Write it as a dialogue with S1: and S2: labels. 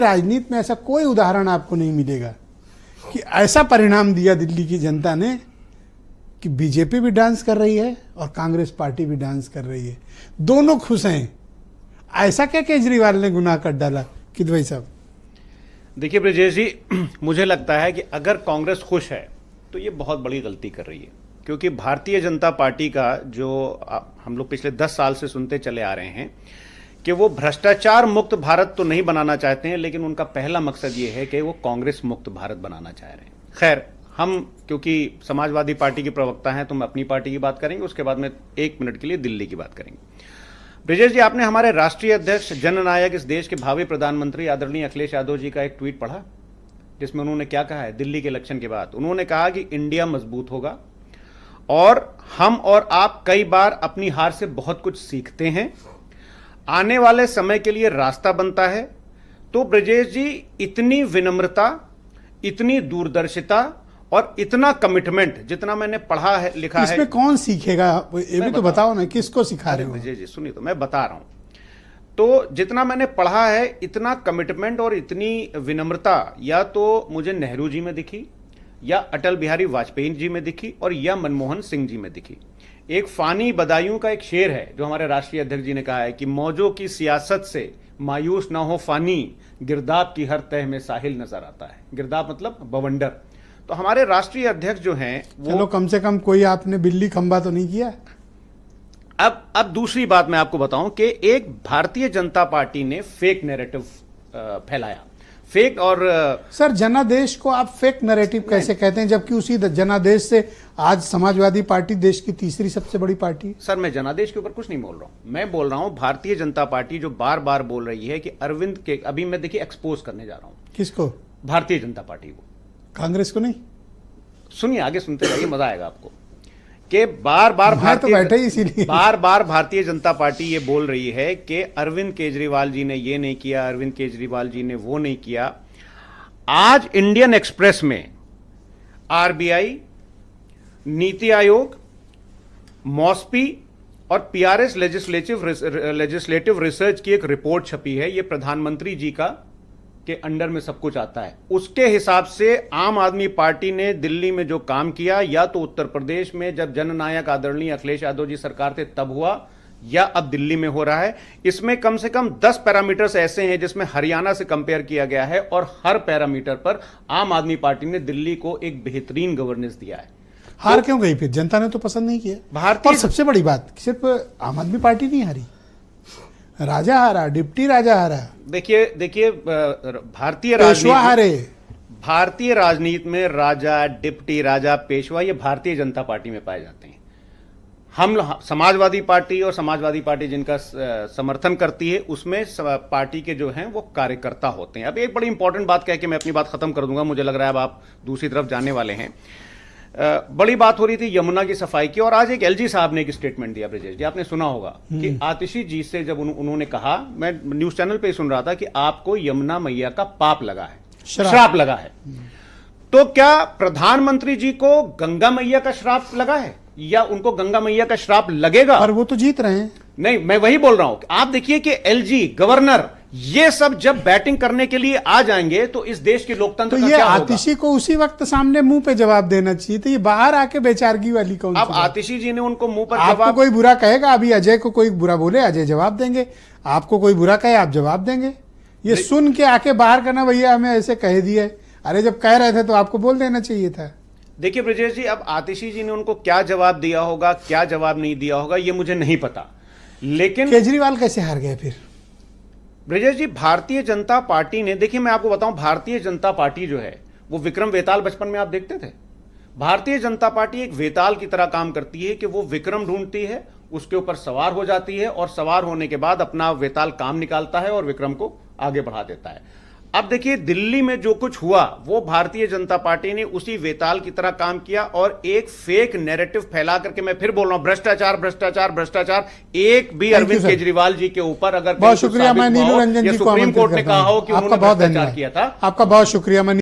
S1: राजनीति में ऐसा कोई उदाहरण आपको नहीं मिलेगा कि ऐसा परिणाम दिया दिल्ली की जनता ने कि बीजेपी भी डांस कर रही है और कांग्रेस पार्टी भी डांस कर रही है, दोनों खुश हैं। ऐसा क्या केजरीवाल ने गुनाह कर डाला किद भाई साहब?
S2: देखिए ब्रजेश जी, मुझे लगता है कि अगर कांग्रेस खुश है तो ये बहुत बड़ी गलती कर रही है, क्योंकि भारतीय जनता पार्टी का जो हम लोग पिछले 10 साल से सुनते चले आ रहे हैं कि वो भ्रष्टाचार मुक्त भारत तो नहीं बनाना चाहते हैं, लेकिन उनका पहला मकसद ये है कि वो कांग्रेस मुक्त भारत बनाना चाह रहे हैं। खैर, हम क्योंकि समाजवादी पार्टी के प्रवक्ता हैं तो हम अपनी पार्टी की बात करेंगे, उसके बाद में 1 मिनट के लिए दिल्ली की बात करेंगे। ब्रजेश जी, आपने हमारे राष्ट्रीय अध्यक्ष, जननायक, इस देश के भावी प्रधानमंत्री आदरणीय अखिलेश यादव जी का एक ट्वीट पढ़ा, जिसमें उन्होंने क्या कहा है दिल्ली के इलेक्शन के बाद? उन्होंने कहा कि इंडिया मजबूत होगा और हम और आप कई बार अपनी हार से बहुत कुछ सीखते हैं, आने वाले समय के लिए रास्ता बनता है। तो ब्रजेश जी, इतनी विनम्रता, इतनी दूरदर्शिता और इतना कमिटमेंट जितना मैंने पढ़ा है, लिखा है,
S1: इसमें कौन सीखेगा? ये भी तो बताओ ना, किसको सिखा रहे हो?
S2: ब्रजेश जी सुनिए, तो मैं बता रहा हूं। तो जितना मैंने पढ़ा है, इतना कमिटमेंट और इतनी विनम्रता या तो मुझे नेहरू जी में दिखी, या अटल बिहारी वाजपेयी जी में दिखी, और या मनमोहन सिंह जी में दिखी। एक फानी बदायूं का एक शेर है जो हमारे राष्ट्रीय अध्यक्ष जी ने कहा है कि मौजों की सियासत से मायूस ना हो फानी, गिरदाब की हर तह में साहिल नजर आता है। गिरदाब मतलब बवंडर। तो हमारे राष्ट्रीय अध्यक्ष जो हैं वो,
S1: चलो कम से कम कोई आपने बिल्ली खंबा तो नहीं किया।
S2: अब दूसरी बात मैं आपको बताऊं कि एक भारतीय जनता पार्टी ने फेक नैरेटिव फैलाया, फेक। और
S1: सर, जनादेश को आप फेक नैरेटिव कैसे कहते हैं, जबकि उसी जनादेश से आज समाजवादी पार्टी देश की तीसरी सबसे बड़ी पार्टी?
S2: सर, मैं जनादेश के ऊपर कुछ नहीं बोल रहा हूं, मैं बोल रहा हूं भारतीय जनता पार्टी जो बार बार बोल रही है कि अरविंद के, अभी मैं देखिए एक्सपोज करने जा रहा हूं।
S1: किसको?
S2: भारतीय जनता पार्टी को,
S1: कांग्रेस को नहीं।
S2: सुनिए, आगे सुनते जाइए, मजा आएगा आपको। कि बार बार भारतीय जनता पार्टी ये बोल रही है कि अरविंद केजरीवाल जी ने ये नहीं किया, अरविंद केजरीवाल जी ने वो नहीं किया। आज इंडियन एक्सप्रेस में आरबीआई, नीति आयोग, मॉस्पी और पीआरएस लेजिस्लेटिव रिसर्च की एक रिपोर्ट छपी है। ये प्रधानमंत्री जी का के अंडर में सब कुछ आता है। उसके हिसाब से आम आदमी पार्टी ने दिल्ली में जो काम किया, या तो उत्तर प्रदेश में जब जननायक आदरणीय अखिलेश यादव जी सरकार थे तब हुआ, या अब दिल्ली में हो रहा है। इसमें कम से कम 10 पैरामीटर्स ऐसे हैं जिसमें हरियाणा से कंपेयर किया गया है, और हर पैरामीटर पर आम आदमी पार्टी ने दिल्ली को एक बेहतरीन गवर्नेंस दिया है।
S1: हार क्यों गई फिर? जनता ने तो पसंद नहीं किया।
S2: भारतीय,
S1: सबसे बड़ी बात, सिर्फ आम आदमी पार्टी नहीं हारी, राजा हारा, डिप्टी राजा हारा।
S2: देखिए भारतीय राजनीति में राजा, डिप्टी राजा, पेशवा, ये भारतीय जनता पार्टी में पाए जाते हैं। हम समाजवादी पार्टी और समाजवादी पार्टी जिनका समर्थन करती है, उसमें पार्टी के जो हैं वो कार्यकर्ता होते हैं। अब एक बड़ी इंपॉर्टेंट बात कह के मैं अपनी बात खत्म कर दूंगा, मुझे लग रहा है अब आप दूसरी तरफ जाने वाले हैं। बड़ी बात हो रही थी यमुना की सफाई की, और आज एक एलजी साहब ने एक स्टेटमेंट दिया ब्रजेश जी, आपने सुना होगा कि आतिशी जी से जब उन्होंने कहा, मैं न्यूज चैनल पे सुन रहा था कि आपको यमुना मैया का पाप लगा है, श्राप लगा है। तो क्या प्रधानमंत्री जी को गंगा मैया का श्राप लगा है, या उनको गंगा मैया का श्राप लगेगा?
S1: और वो तो जीत रहे हैं।
S2: नहीं, मैं वही बोल रहा हूं। आप देखिए कि एलजी, गवर्नर, ये सब जब बैटिंग करने के लिए आ जाएंगे तो इस देश के लोकतंत्र
S1: तो
S2: का
S1: ये
S2: क्या
S1: आतिशी
S2: होगा?
S1: को उसी वक्त सामने मुंह पे जवाब देना चाहिए। तो ये बाहर आके बेचारगी वाली कौन सी?
S2: अब आतिशी जी ने उनको मुंह पर
S1: आपको कोई बुरा कहेगा, अभी अजय को कोई बुरा बोले, अजय जवाब देंगे। आपको कोई बुरा कहे, आप जवाब देंगे। ये सुन के आके बाहर करना, भैया हमें ऐसे कह दिया। अरे जब कह रहे थे तो आपको बोल देना चाहिए था।
S2: देखिए ब्रजेश जी, अब आतिशी जी ने उनको क्या जवाब दिया होगा, क्या जवाब नहीं दिया होगा, ये मुझे नहीं पता। लेकिन
S1: केजरीवाल कैसे हार गए फिर?
S2: ब्रजेश जी, भारतीय जनता पार्टी ने, देखिए मैं आपको बताऊं, भारतीय जनता पार्टी जो है वो विक्रम वेताल बचपन में आप देखते थे। भारतीय जनता पार्टी एक वेताल की तरह काम करती है कि वो विक्रम ढूंढती है, उसके ऊपर सवार हो जाती है, और सवार होने के बाद अपना वेताल काम निकालता है और विक्रम को आगे बढ़ा देता है। अब देखिए दिल्ली में जो कुछ हुआ वो भारतीय जनता पार्टी ने उसी वेताल की तरह काम किया, और एक फेक नैरेटिव फैला करके, मैं फिर बोल रहा हूं, भ्रष्टाचार भ्रष्टाचार भ्रष्टाचार। एक भी अरविंद केजरीवाल जी के ऊपर अगर
S1: बहुत शुक्रिया, मैं नीलू रंजन जी को
S2: सुप्रीम कोर्ट ने कहा हो कि उन्होंने भ्रष्टाचार किया था।
S1: आपका बहुत शुक्रिया। मैं